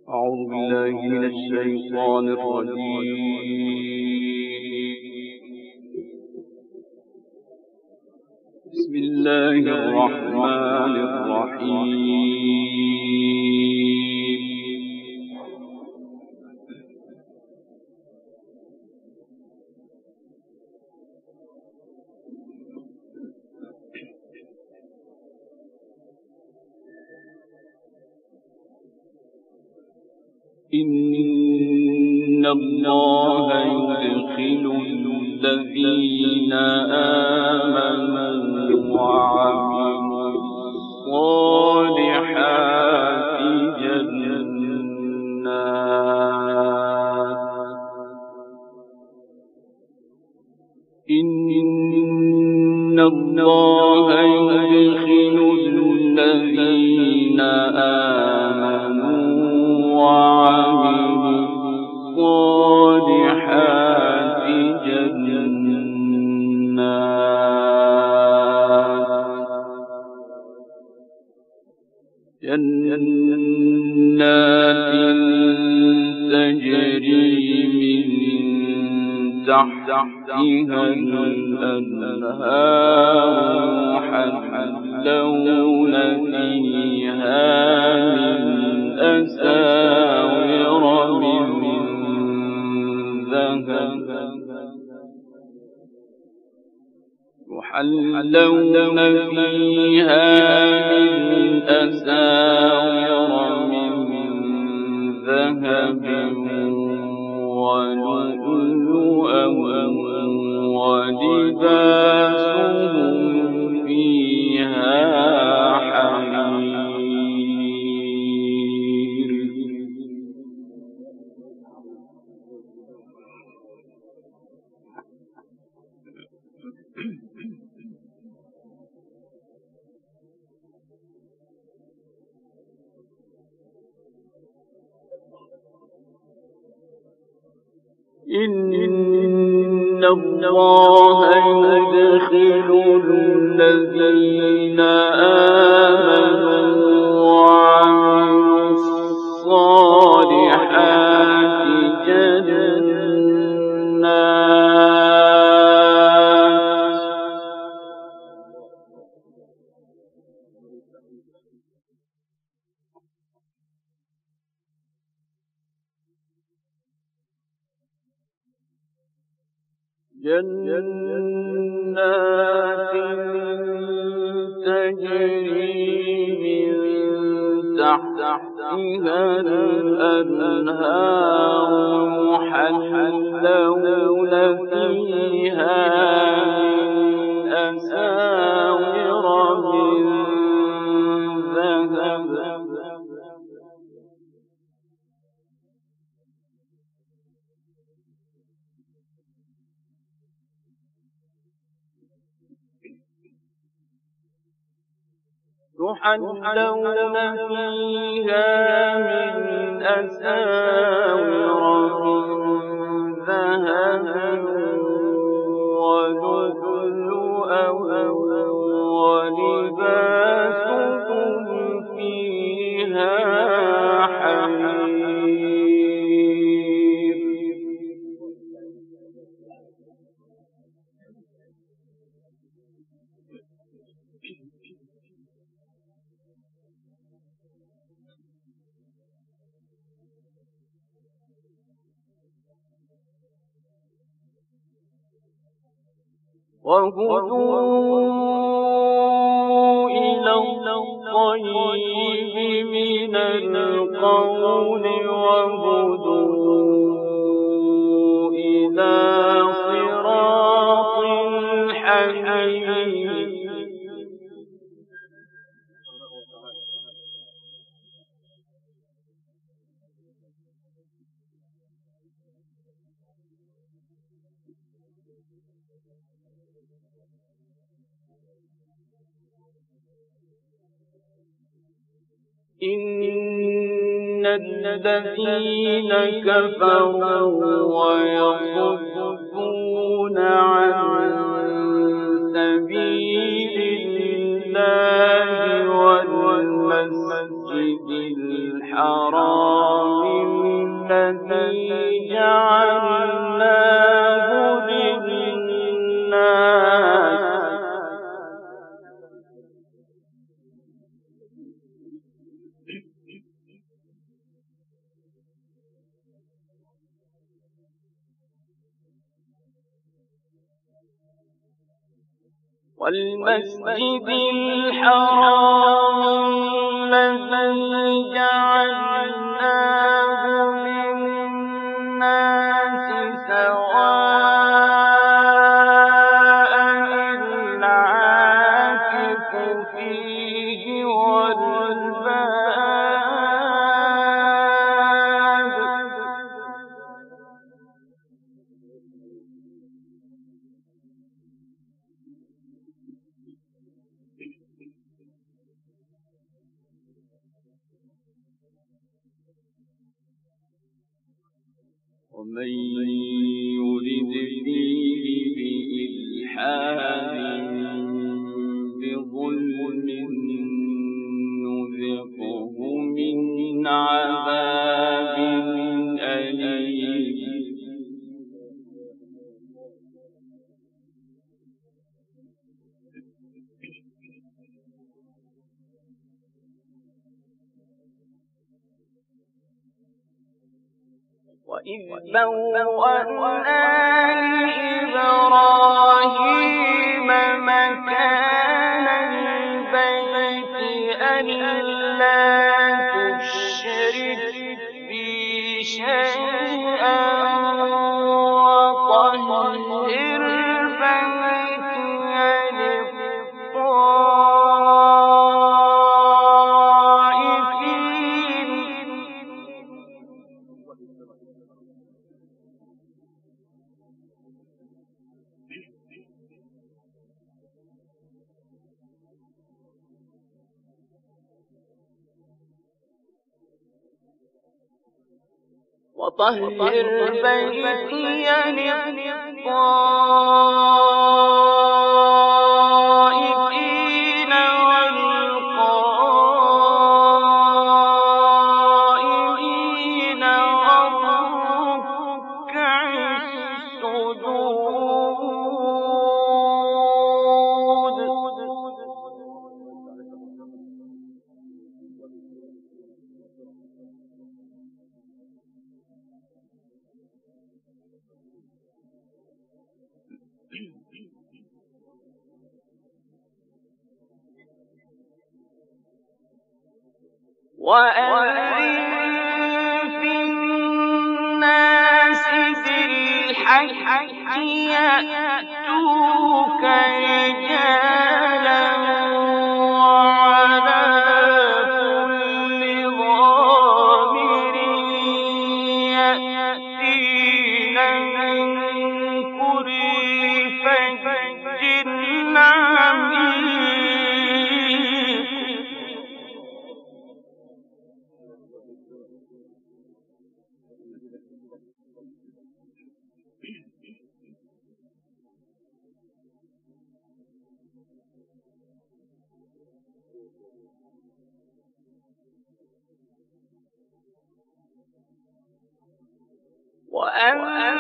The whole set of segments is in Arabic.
أعوذ بالله من الشيطان الرجيم. بسم الله الرحمن الرحيم. إن الله يدخل الذين آمنوا وعملوا الصالحات جنات. إن الله يدخل الذين آمنوا وعملوا الصالحات جنات تجري من تحتها الأنهار يحلون فيها من أساور من ذهب ولؤلؤا ولباسهم فيها حرير. إن الله يدخل الذين آمنوا وعملوا الصالحات جنات تجري من تحتها الأنهار يحلون فيها من أساور من ذهب يحلون فيها من أساور من ذهب ولؤلؤا ولباسهم فيها حرير. وهدوا إلى الطيب من القول وهدوا إلى صراط الحميد. إن الذين كفروا ويصدون عن سبيل الله والمسجد الحرام جعلناه للناس والمسجد الحرام الذي جعلناه للناس سواء العاكف فيه والباد ومن يرد فيه بإلحاد بظلم نذقه من عذاب أليم وإذ بوأنا لإبراهيم مكان البيت ألا تشرك بي شيئا وطهر بيتي للطائفين للطائفين والقائمين والركع السجود وأذن في الناس بالحج يأتوك رجالا وعلى كل ضامر يأتين من كل فج عميق وأذن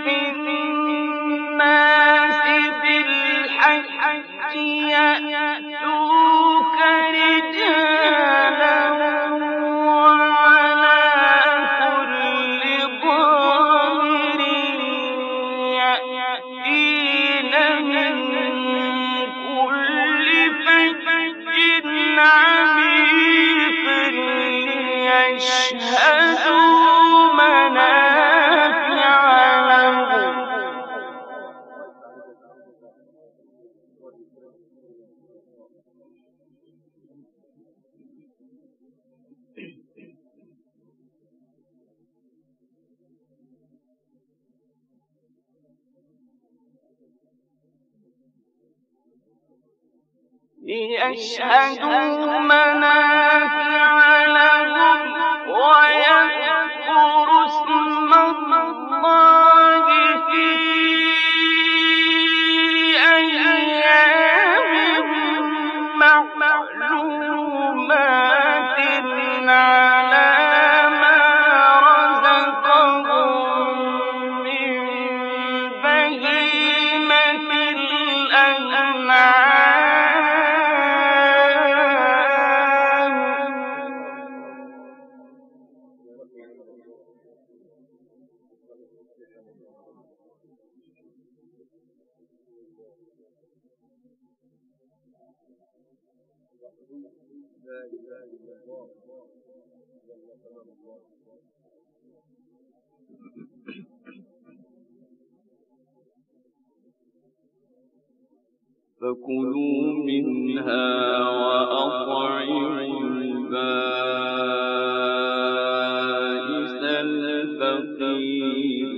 في الناس بالحج يأتوك رجالا وعلى كل ضامر يأتين من كل فج عميق ليشهدوا منافع لهم ويذكروا اسم الله في أيام معلومات على ما فكلوا منها وأطعموا البائس الفقير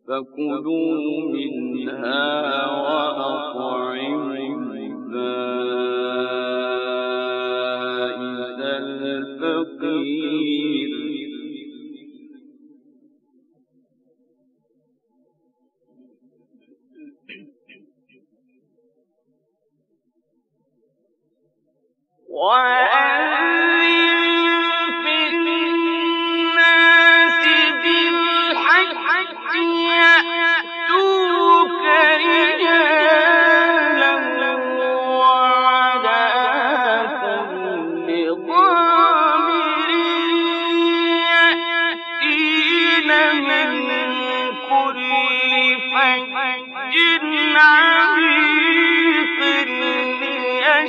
فكلوا منها وأطعموا البائس الفقير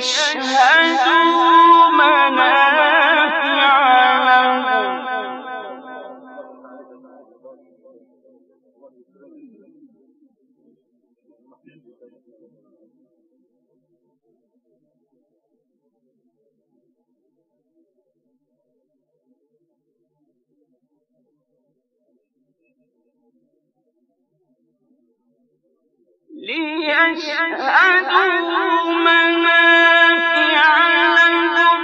يشهدوا منافع لهم ليشهدوا منافع لهم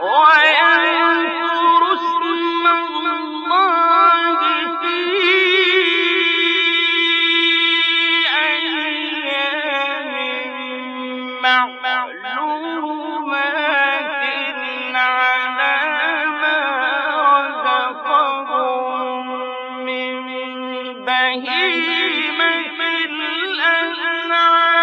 ويذكروا اسم الله في أيام معلومات على ما رزقهم من بهيمة الأنعام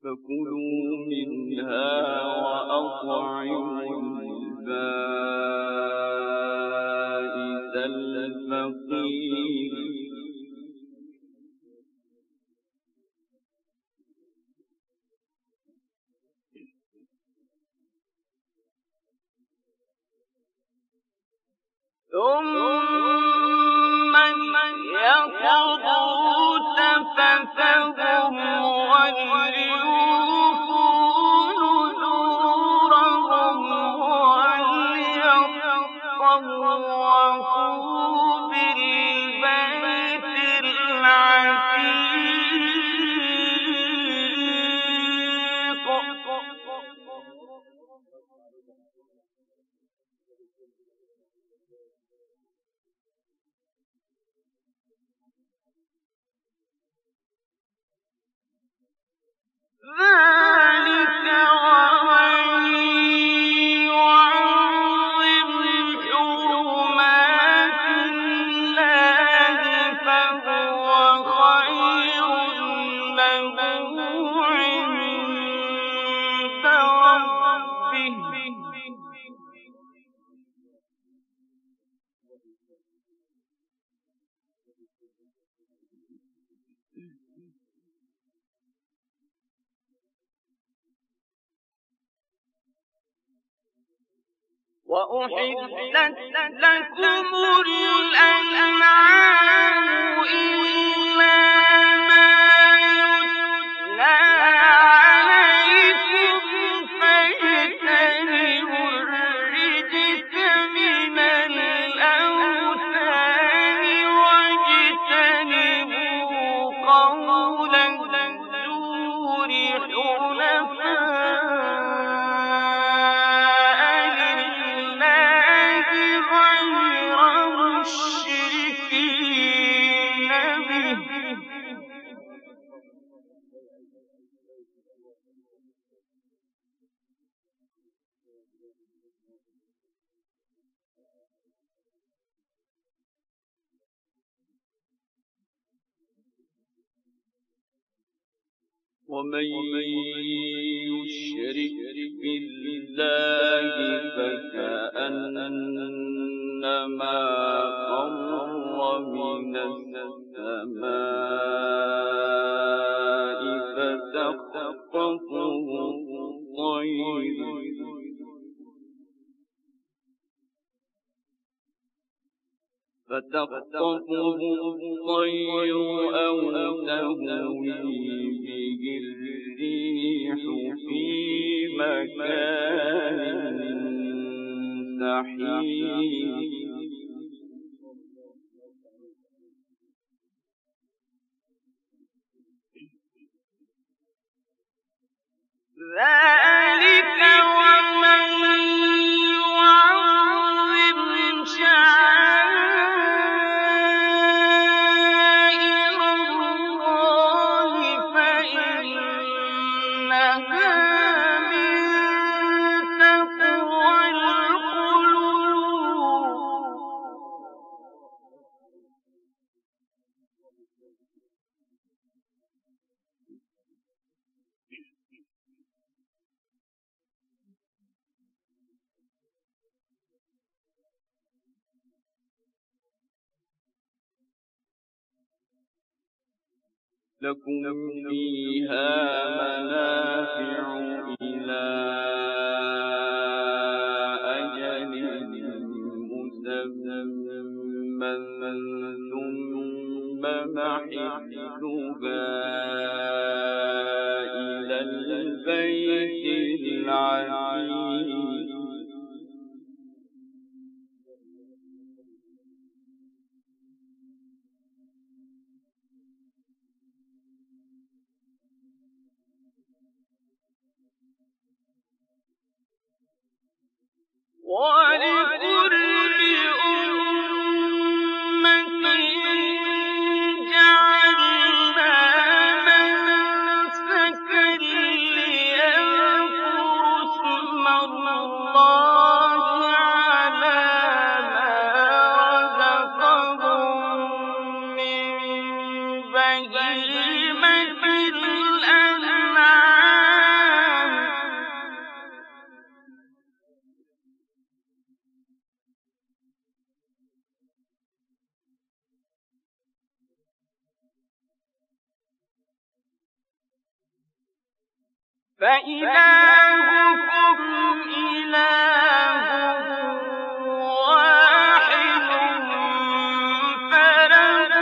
فكلوا منها وأطعموا البائس الفقير ثم يقضوا تفثهم وليوفوا نذورهم وليطوفوا بالبيت العتيق ذلك ومن يعظم حرمات الله فهو خير له عند ربه وأحلت لكم الأنعام إلا ما يتلى عليكم فاجتنبوا الرجس من الأوثان واجتنبوا قول الزور حنفاء غير مشركين ومن يشرك بالله فكأنما خر من السماء فتخطفه الطير أو تهوي به الريح في مكان سحيق ذلك ومن يعظم شعائر الله فإنها من تقوى القلوب. لكم فيها منافع إلى أجل مسمى ثم محلها إلى البيت العتيق. ولكل أمة جعلنا منسكا ليذكروا اسم الله على ما رزقهم من بهيمة الأنعام. فإلهكم إله واحد فله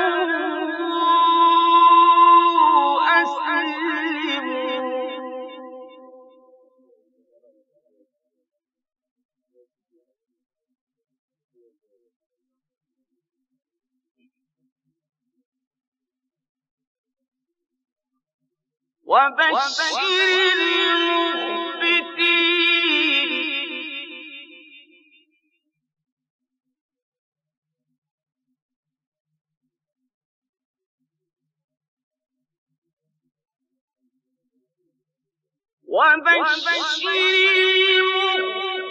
أسلموا. وبشر المخبتين. وبشر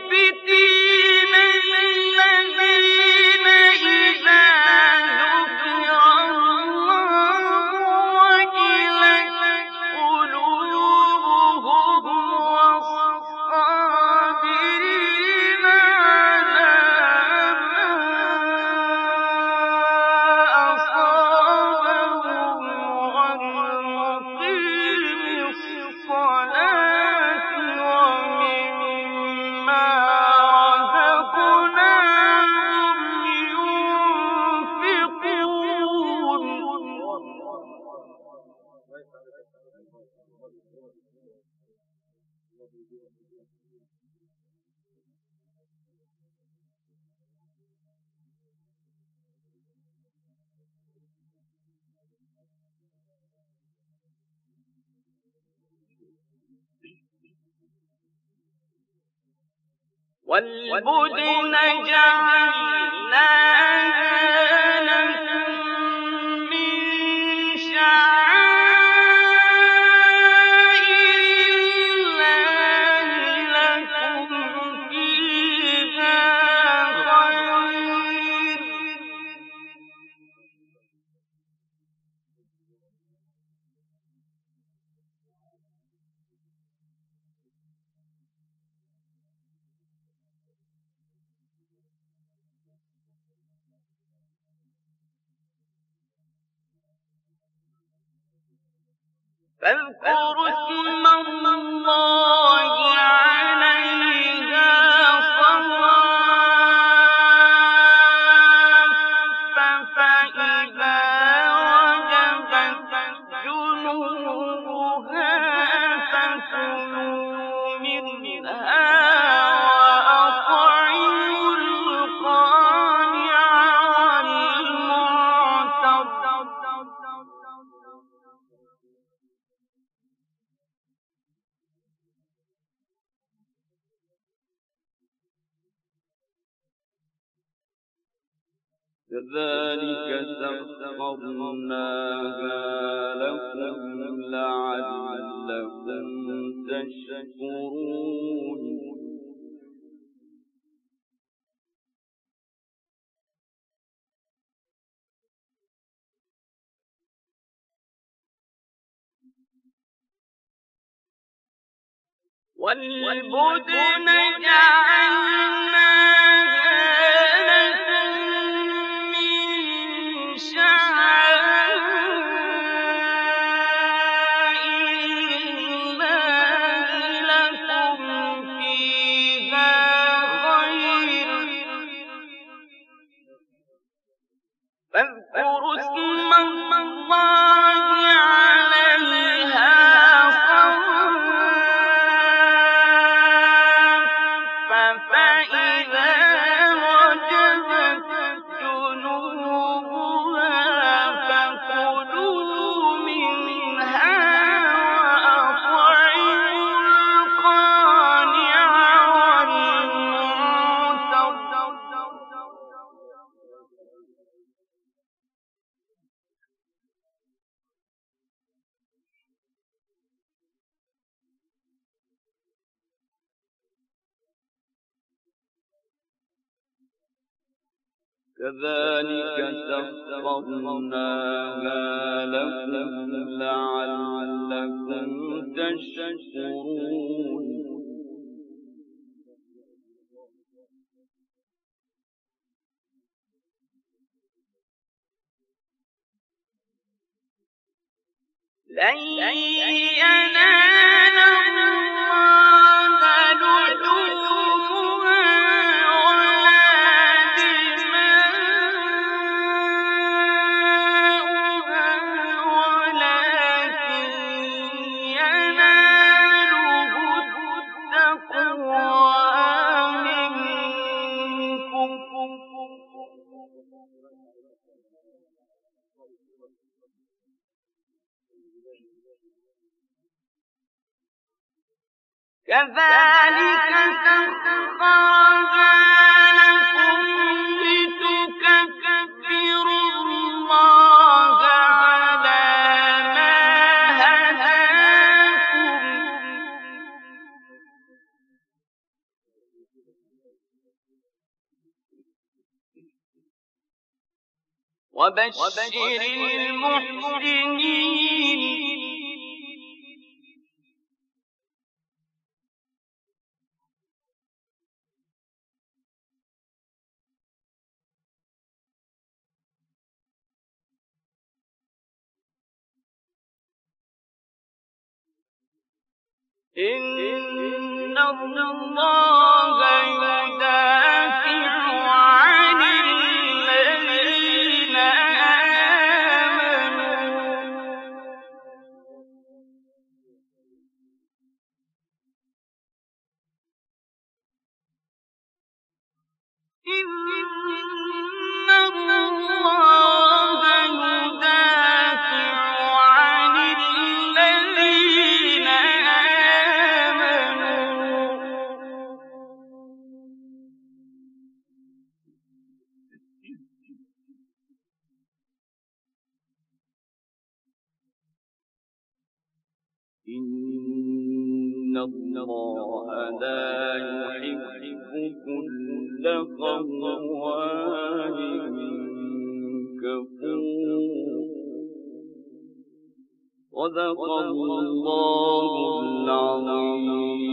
المخبتين الذين إذا ذكر الله وجلت قلوبهم والصابرين على ما أصابهم والمقيم الصلاة ومما رزقناهم ينفقون. والبدن جعلناها لكم من شعائر الله لكم فيها خير. فاذكروا اسم الله عليها صواف فإذا وجبت جنوبها فكلوا منها وأطعموا القانع والمعتر كذلك سخرناها لكم لعلكم تشكرون والبدن جعلناها لكم من شعائر الله لكم فيها خير فاذكروا اسم الله عليها فإذا وجبت جنوبها فكلوا منها وأطعموا القانع والمعتر كذلك سخرناها لكم لعلكم تشكرون لن ينال الله لحومها ولا دماؤها ولكن يناله التقوى منكم كذلك سخرها لكم لتكبروا الله على ما هداكم وبشر المحسنين إن الله يدافع عن الذين آمنوا إن الله يدافع عن الذين إن الله لا يحب كل خوان كفور صدق الله العظيم